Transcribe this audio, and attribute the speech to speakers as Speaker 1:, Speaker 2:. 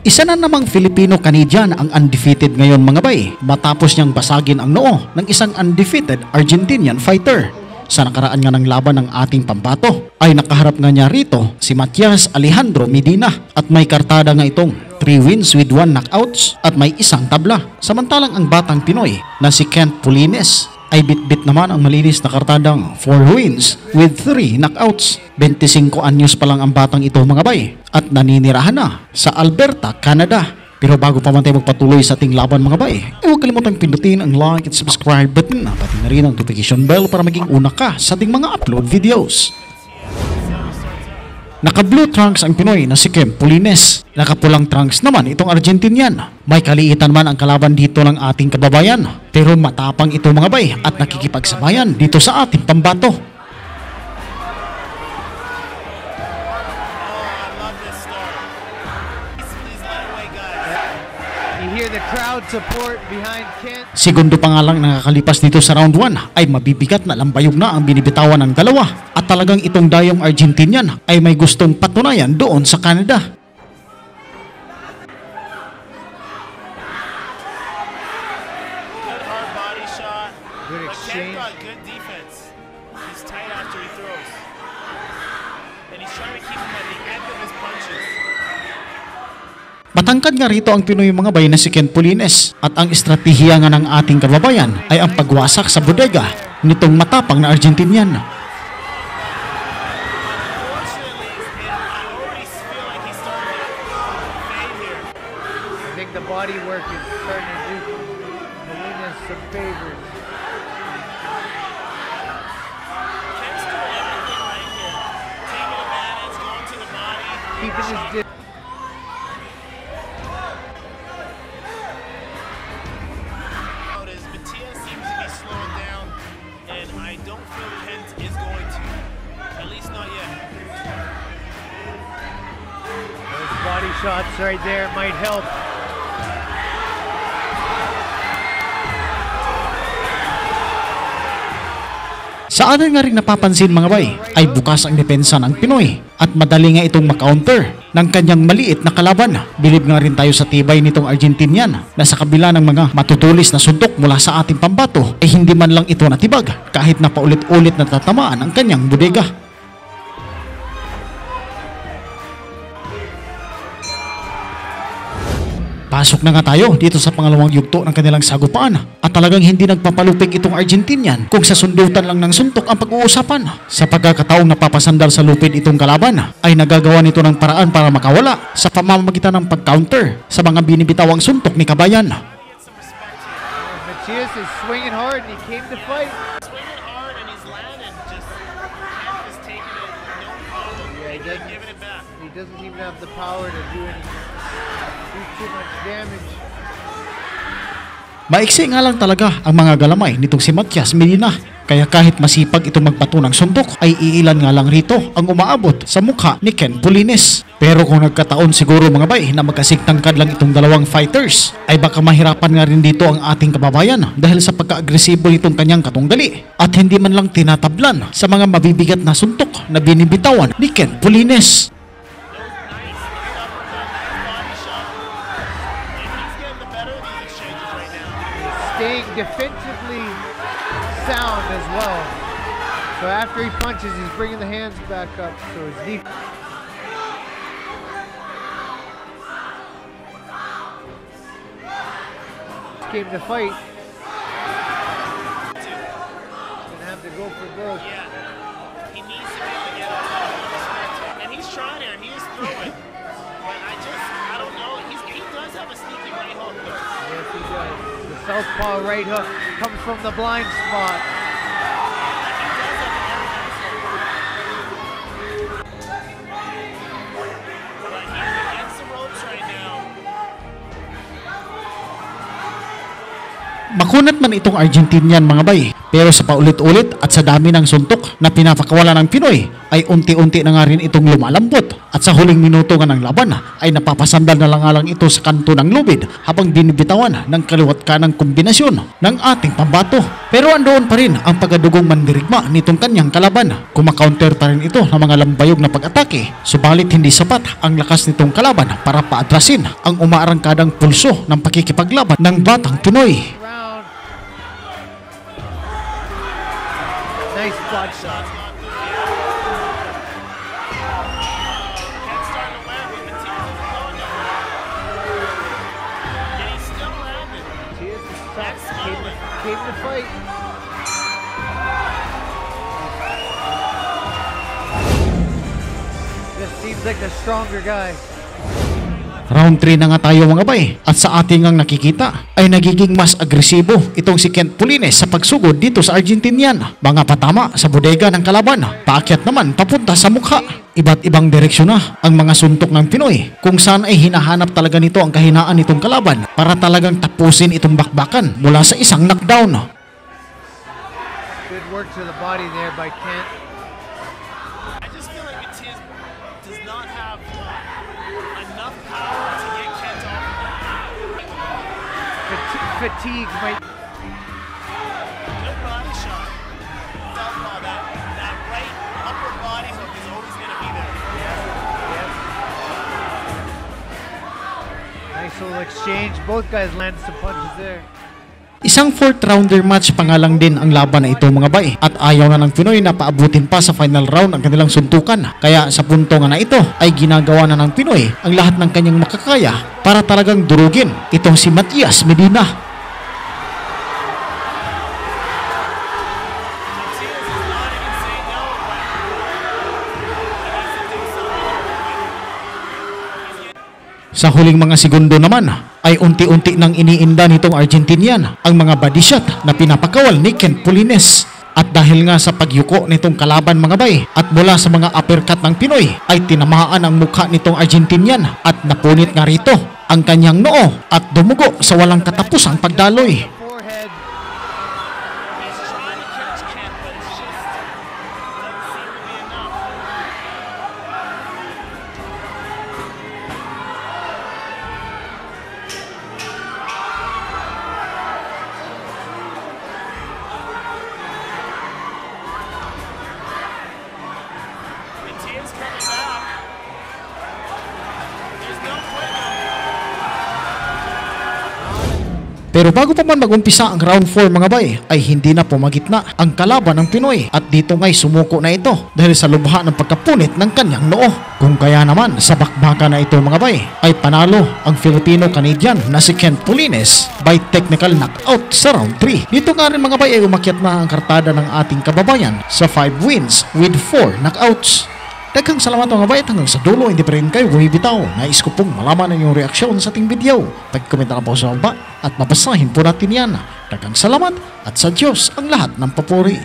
Speaker 1: Isa na namang Filipino-Canadian ang undefeated ngayon mga bay matapos niyang basagin ang noo ng isang undefeated Argentinian fighter. Sa nakaraan nga ng laban ng ating pambato ay nakaharap nga niya rito si Matias Alejandro Medina at may kartada nga itong 3 wins with 1 knockouts at may isang tabla. Samantalang ang batang Pinoy na si Kent Polines ay bit-bit naman ang malinis na kartadang 4 wins with 3 knockouts. 25 anyos pa lang ang batang ito mga bay at naninirahan na sa Alberta, Canada. Pero bago pa man tayo magpatuloy sa ating laban mga bay, huwag kalimutang pindutin ang like at subscribe button pati na rin ang notification bell para maging una ka sa ating mga upload videos. Naka-blue trunks ang Pinoy na si Kent Polines. Nakapulang trunks naman itong Argentinian. May kaliitan man ang kalaban dito ng ating kababayan. Pero matapang ito mga bay at nakikipagsabayan dito sa ating pambato. Segundo pa nga lang nakakalipas dito sa round 1 ay mabibigat na lambayog na ang binibitawan ng dalawa at talagang itong dayong Argentinian ay may gustong patunayan doon sa Canada.
Speaker 2: Good hard body shot. Good exchange. Good defense. He's tight after he throws. And he's trying to keep him at the end of his punches.
Speaker 1: Matangkad nga rito ang Pinoy mga bay na si Kent Polines at ang estratehiya nga ng ating kababayan ay ang pagwasak sa bodega nitong matapang na Argentinian.
Speaker 3: I think the body work is starting to do Molina's some favors.
Speaker 2: Kent's doing everything right here. Taking advantage, going to the body.
Speaker 3: Keeping his distance.
Speaker 2: Matias seems to be slowing down, and I don't feel Kent is going to. At least not yet.
Speaker 3: Those body shots right there might help.
Speaker 1: Sa atin nga rin napapansin mga bay ay bukas ang depensa ng Pinoy at madali nga itong makounter ng kanyang maliit na kalaban. Bilib nga rin tayo sa tibay nitong Argentinian na sa kabila ng mga matutulis na suntok mula sa ating pambato ay hindi man lang ito natibag kahit na paulit-ulit na tatamaan ang kanyang bodega. Pasok na nga tayo dito sa pangalawang yugto ng kanilang sagupaan at talagang hindi nagpapalupig itong Argentinian kung sa sundutan lang ng suntok ang pag-uusapan. Sa pagkakataong napapasandal sa lupid itong kalaban ay nagagawa nito ng paraan para makawala sa pamamagitan ng pag-counter sa mga binibitawang suntok ni Kabayan.
Speaker 3: Matias is swinging hard and he came to fight.
Speaker 2: Swinging hard and he's landing. Just Kent is taking it, no problem.
Speaker 3: Yeah,
Speaker 2: and giving it back.
Speaker 3: He doesn't even have the power to do too much damage.
Speaker 1: Maiksi nga lang talaga ang mga galamay nitong si Matias Medina. Kaya kahit masipag itong magbato ng suntok ay iilan nga lang rito ang umaabot sa mukha ni Kent Polines. Pero kung nagkataon siguro mga bay na magkasigtangkad lang itong dalawang fighters ay baka mahirapan nga rin dito ang ating kababayan dahil sa pagka-agresibo nitong kanyang katunggali at hindi man lang tinatablan sa mga mabibigat na suntok na binibitawan ni Kent Polines.
Speaker 3: Staying defensively sound as well. So after he punches, he's bringing the hands back up. So his deep. Came to fight. Gonna have to go for broke.
Speaker 2: Yeah. He needs to be able to get up. And he's trying here. He is throwing. But I don't know. He does have a sneaky right hook though.
Speaker 3: Yes, he does. The southpaw right hook comes from the blind spot.
Speaker 2: But he's against the ropes right now.
Speaker 1: Makunat man itong Argentinian mga bay, Pero sa paulit-ulit at sa dami ng suntok na pinapakawala ng Pinoy ay unti-unti na nga rin itong lumalambot at sa huling minuto nga ng laban ay napapasandal na lang ito sa kanto ng lubid habang binibitawan ng kaliwat kanang kombinasyon ng ating pambato. Pero andoon pa rin ang pagdugong mandirigma nitong kanyang kalaban. Kumakaunter pa rin ito ng mga lambayog na pag-atake, subalit hindi sapat ang lakas nitong kalaban para paatrasin ang umaarangkadang pulso ng pakikipaglaban ng batang Pinoy.
Speaker 3: Round. Nice body shot.
Speaker 2: Ken's starting to wear him, and Matias isn't going nowhere. And he's still landing.
Speaker 3: Matias is
Speaker 2: That's
Speaker 3: tough. Came to fight. This seems like the stronger guy.
Speaker 1: Round 3 na nga tayo mga bay at sa ating ang nakikita ay nagiging mas agresibo itong si Kent Polines sa pagsugod dito sa Argentinian. Mga patama sa bodega ng kalaban, paakyat naman papunta sa mukha. Iba't ibang direksyon na ang mga suntok ng Pinoy kung saan ay hinahanap talaga nito ang kahinaan nitong kalaban para talagang tapusin itong bakbakan mula sa isang knockdown.
Speaker 3: Good work to the body there by Kent.
Speaker 2: I just feel like Matias does not have enough power to get Kent off.
Speaker 3: Fatigue might.
Speaker 2: Good body shot. Southpaw, that right upper body hook is always going to be there.
Speaker 3: Nice little exchange. Both guys landed some punches there.
Speaker 1: Isang 4th rounder match pa nga lang din ang laban na ito mga bay at ayaw na ng Pinoy na paabutin pa sa final round ang kanilang suntukan. Kaya sa punto nga na ito ay ginagawa na ng Pinoy ang lahat ng kanyang makakaya para talagang durugin itong si Matias Medina.
Speaker 2: Matias is not even saying no. He has to do something.
Speaker 1: Sa huling mga segundo naman ay unti-unti nang iniinda nitong Argentinian ang mga body shot na pinapakawal ni Kent Polines. At dahil nga sa pagyuko nitong kalaban mga bay at mula sa mga uppercut ng Pinoy ay tinamaan ang mukha nitong Argentinian at napunit nga rito ang kanyang noo at dumugo sa walang katapusang pagdaloy.
Speaker 3: Forehead.
Speaker 2: He's trying to catch Kent, but it's just doesn't seem to be enough. Matias coming back. There's no quitting.
Speaker 1: Pero bago pa man magumpisa ang round 4 mga bay ay hindi na pumagitna ang kalaban ng Pinoy at dito nga'y sumuko na ito dahil sa lubha ng pagkapunit ng kanyang noo. Kung kaya naman sa bakbaka na ito mga bay ay panalo ang Filipino-Canadian na si Kent Polines by technical knockout sa round 3. Dito nga rin mga bay ay umakyat na ang kartada ng ating kababayan sa 5 wins with 4 knockouts. Daghang salamat mga bayat hanggang sa dulo, hindi pa rin kayo bumibitaw. Nais ko pong malaman ang inyong reaksyon sa ating video. Pag-comment na po sa baba at mabasahin po natin yan. Daghang salamat at sa Diyos ang lahat ng papuri.